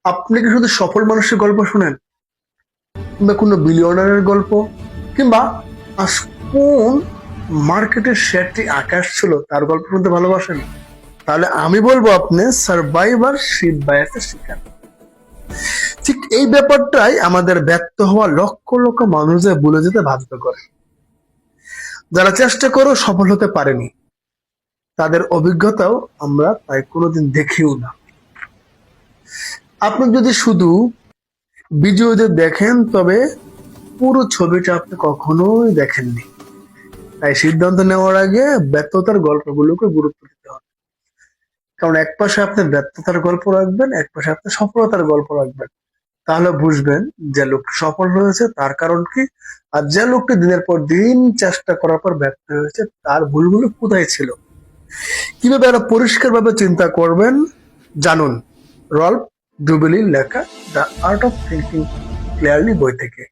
আপনি কি শুধু সফল মানুষের গল্প শুনেন, কিংবা কোনো বিলিয়নারের গল্প, কিংবা আজ কোন মার্কেটের শেয়ারটি আকাশ ছিল তার গল্প শুনতে ভালোবাসেন? তাহলে আমি বলবো আপনি সার্ভাইভার শিপ বায়াসের শিকার। ঠিক এই ব্যাপারটাই আমাদের ব্যর্থ হওয়া লক্ষ লক্ষ মানুষদের ভুলে যেতে বাধ্য করে। যারা চেষ্টা করেও সফল হতে পারেনি, তাদের অভিজ্ঞতাও আমরা তাই কোনোদিন দেখিও না। আপনি যদি শুধু ভিডিওতে দেখেন, তবে পুরো ছবিটা আপনি কখনোই দেখেননি। তাই সিদ্ধান্ত নেওয়ার আগে ব্যর্থতার গল্পগুলোকে গুরুত্ব দিতে হবে। কারণ এক পাশে আপনি ব্যর্থতার গল্প রাখবেন, এক পাশে আপনি সফলতার গল্প রাখবেন, তাহলে বুঝবেন যে লোকটি সফল হয়েছে তার কারণ কি, আর যে লোকটি দিনের পর দিন চেষ্টা করার পর ব্যর্থ হয়েছে তার ভুলগুলো কোথায় ছিল। কিভাবে আরো পরিষ্কার ভাবে চিন্তা করবেন জানুন রল্ফ ডুবেলির লেখা the art of thinking clearly বই থেকে।